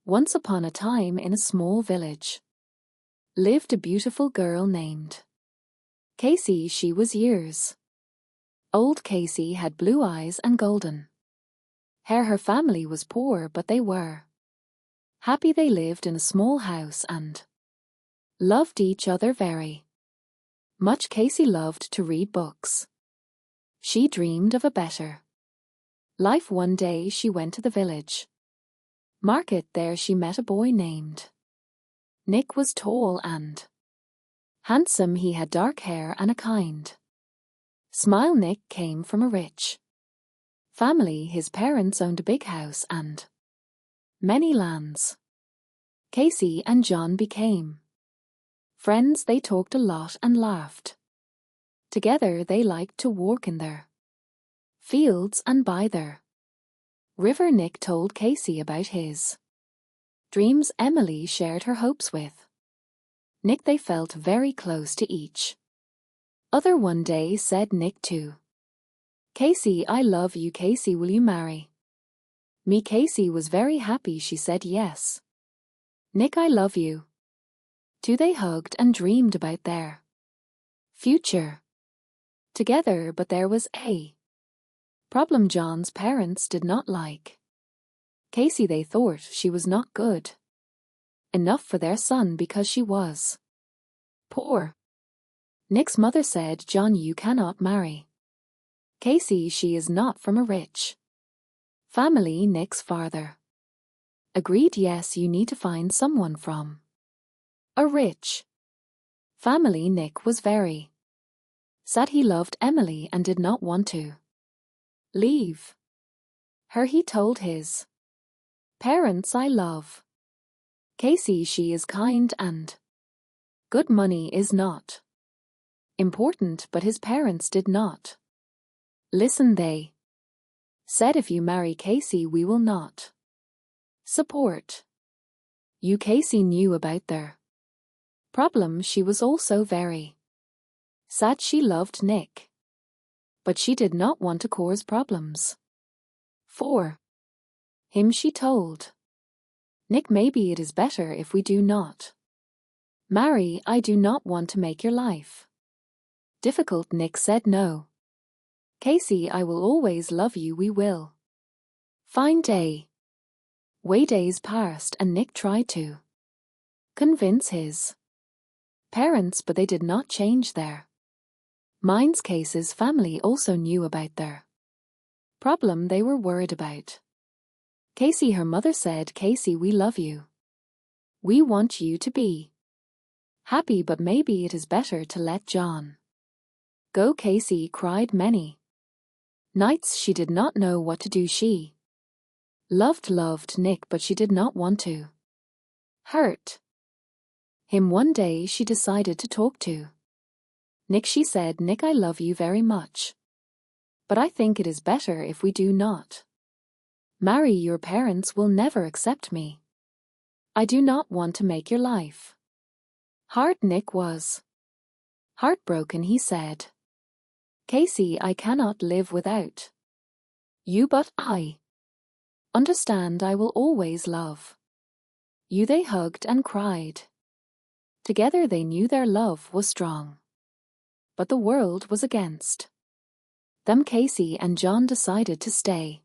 Once upon a time in a small village lived a beautiful girl named Cassey. She was years old. Cassey had blue eyes and golden hair. Her family was poor, but they were happy. They lived in a small house and loved each other very much. Cassey loved to read books. She dreamed of a better life. One day she went to the village market. There she met a boy named Nick. Was tall and handsome. He had dark hair and a kind smile. Nick came from a rich family. His parents owned a big house and many lands. Cassey and John became friends. They talked a lot and laughed together. They liked to walk in their fields and by their river. Nick told Cassey about his dreams. Emily shared her hopes with Nick. They felt very close to each other. One day said Nick to Cassey, "I love you, Cassey. Will you marry me?" Cassey was very happy. She said yes. "Nick, I love you too." They hugged and dreamed about their future together. But there was a problem. John's parents did not like Cassey. They thought she was not good enough for their son because she was poor. Nick's mother said, "John, you cannot marry Cassey. She is not from a rich family." Nick's father agreed. "Yes, you need to find someone from a rich family." Nick was very sad. He loved Emily and did not want to leave her. He told his parents, "I love Cassey. She is kind and good. Money is not important." But his parents did not listen. They said, "If you marry Cassey, we will not support you." Cassey knew about their problem. She was also very sad. She loved Nick, but she did not want to cause problems for him. She told Nick, "Maybe it is better if we do not marry. I do not want to make your life difficult." Nick said, "No, Cassey, I will always love you. We will find a way." Days passed and Nick tried to convince his parents, but they did not change their minds. Cassey's family also knew about their problem. They were worried about Cassey. Her mother said, "Cassey, we love you. We want you to be happy, but maybe it is better to let John go." Cassey cried many nights. She did not know what to do. She loved Nick, but she did not want to hurt him. One day she decided to talk to Nick. She said, "Nick, I love you very much, but I think it is better if we do not marry. Your parents will never accept me. I do not want to make your life hard." Nick was heartbroken. He said, "Cassey, I cannot live without you, but I understand. I will always love you." They hugged and cried together. They knew their love was strong, but the world was against them. Cassey and John decided to stay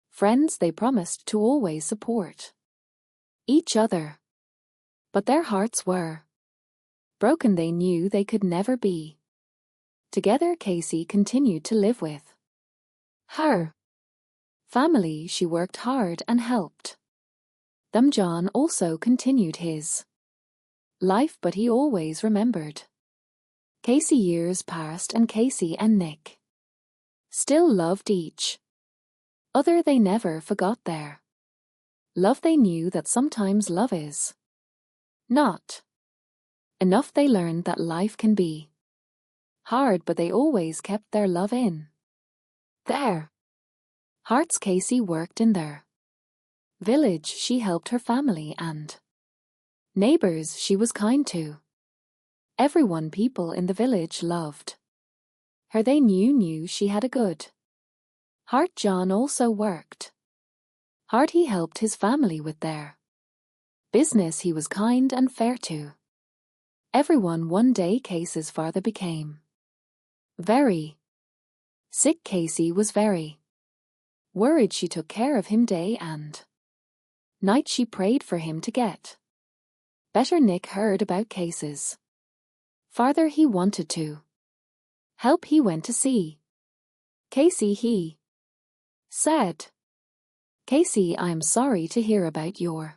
friends. They promised to always support each other, but their hearts were broken. They knew they could never be together. Cassey continued to live with her family. She worked hard and helped them. John also continued his life, but he always remembered Cassey. Years passed and Cassey and Nick still loved each other. They never forgot their love. They knew that sometimes love is not enough. They learned that life can be hard, but they always kept their love in their hearts. Cassey worked in their village. She helped her family and neighbors. She was kind to everyone. People in the village loved her. They knew she had a good heart. John also worked hard. He helped his family with their Business he was kind and fair to everyone. One day Cassey's father became very sick. Cassey was very worried. She took care of him day and night. She prayed for him to get better. Nick heard about Cassey's father. He wanted to help. He went to see Cassey. He said, "Cassey, I'm sorry to hear about your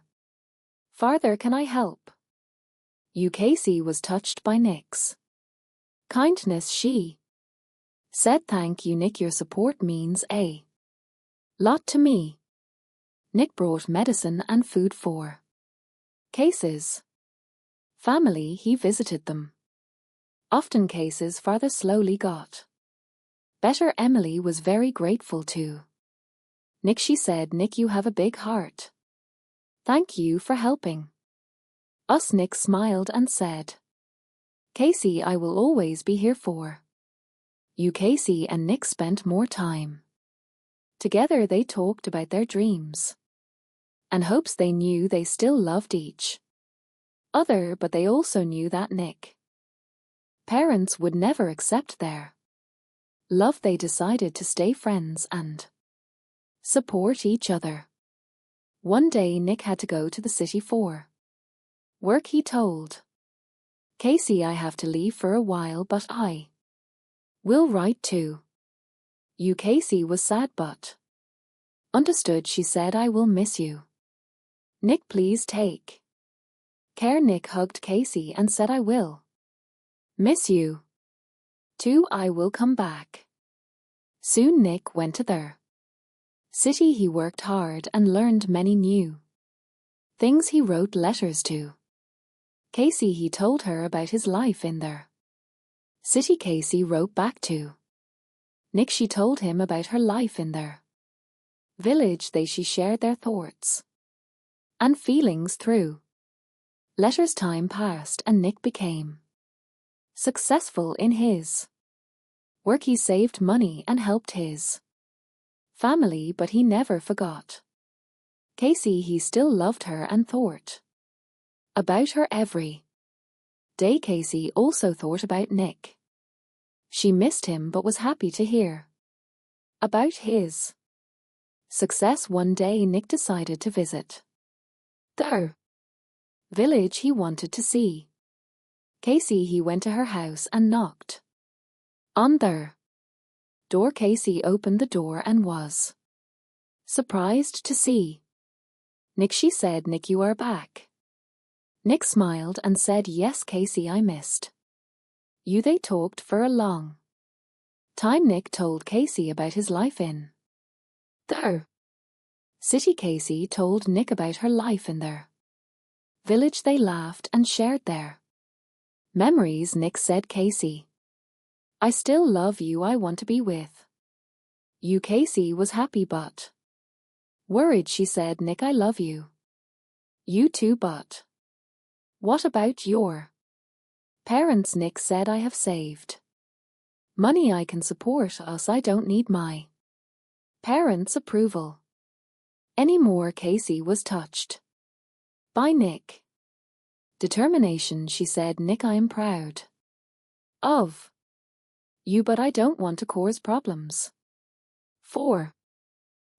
father. Can I help you?" Cassey was touched by Nick's kindness. She said, "Thank you, Nick. Your support means a lot to me." Nick brought medicine and food for Cassey's family. He visited them often. Cassey's father slowly got better. Emily was very grateful to Nick. She said, "Nick, you have a big heart. Thank you for helping us." Nick smiled and said, "Cassey, I will always be here for you." Cassey and Nick spent more time together. They talked about their dreams and hopes. They knew they still loved each other, but they also knew that Nick's parents would never accept their love. They decided to stay friends and support each other. One day Nick had to go to the city for work. He told Cassey, "I have to leave for a while, but I will write to you." Cassey was sad but understood. She said, "I will miss you, Nick. Please take care." Nick hugged Cassey and said, "I will miss you too. I will come back soon." Nick went to their city. He worked hard and learned many new things. He wrote letters to Cassey. He told her about his life in their city. Cassey wrote back to Nick. She told him about her life in their village. She shared their thoughts and feelings through letters. Time passed and Nick became successful in his work. He saved money and helped his family, but he never forgot Cassey. He still loved her and thought about her every day. Cassey also thought about Nick. She missed him but was happy to hear about his success. One day Nick decided to visit their village. He wanted to see Cassey. He went to her house and knocked on their door. Cassey opened the door and was surprised to see Nick. She said, "Nick, you are back." Nick smiled and said, "Yes, Cassey, I missed you." They talked for a long time. Nick told Cassey about his life in their city. Cassey told Nick about her life in their village. They laughed and shared their memories. Nick said, "Cassey, I still love you. I want to be with you." Cassey was happy but worried. She said, "Nick, I love you. You too, but what about your parents?" Nick said, "I have saved money. I can support us. I don't need my parents' approval anymore." Cassey was touched by Nick's determination. She said, "Nick, I am proud of you, but I don't want to cause problems for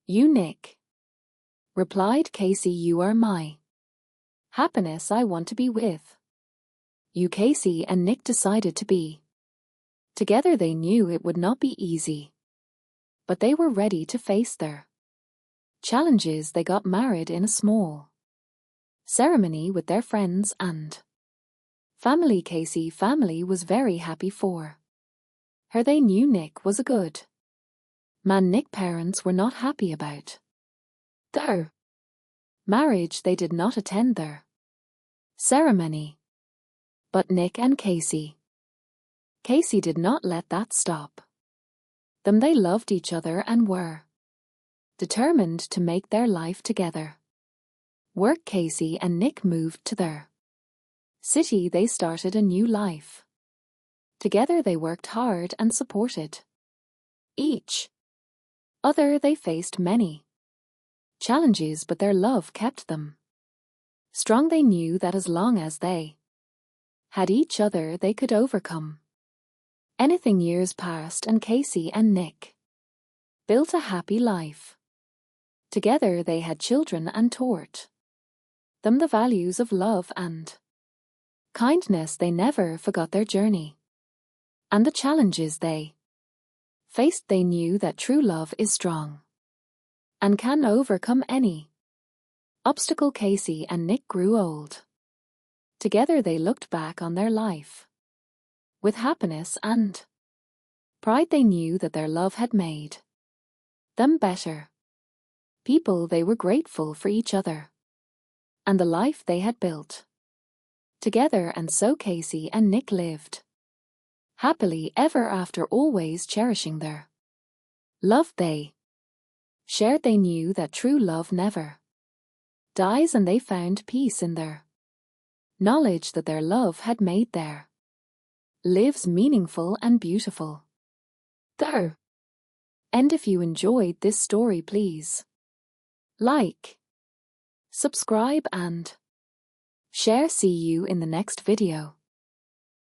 you." Nick replied, "Cassey, you are my happiness. I want to be with you." Cassey and Nick decided to be together. They knew it would not be easy, but they were ready to face their challenges. They got married in a small ceremony with their friends and family. Cassey family was very happy for her. They knew Nick was a good man. Nick parents were not happy about their marriage. They did not attend their ceremony. But Nick and Cassey did not let that stop them. They loved each other and were determined to make their life together work. Cassey and Nick moved to their city. They started a new life together. They worked hard and supported each other. They faced many challenges, but their love kept them Strong they knew that as long as they had each other they could overcome anything. Years passed and Cassey and Nick built a happy life. Together they had children and taught them the values of love and kindness. They never forgot their journey and the challenges they faced. They knew that true love is strong and can overcome any obstacle. Cassey and Nick grew old. Together they looked back on their life with happiness and pride. They knew that their love had made them better people. They were grateful for each other and the life they had built together. And so Cassey and Nick lived happily ever after, always cherishing their love they shared. They knew that true love never dies, and they found peace in their knowledge that their love had made their lives meaningful and beautiful. The end. If you enjoyed this story, please like, subscribe and share. See you in the next video.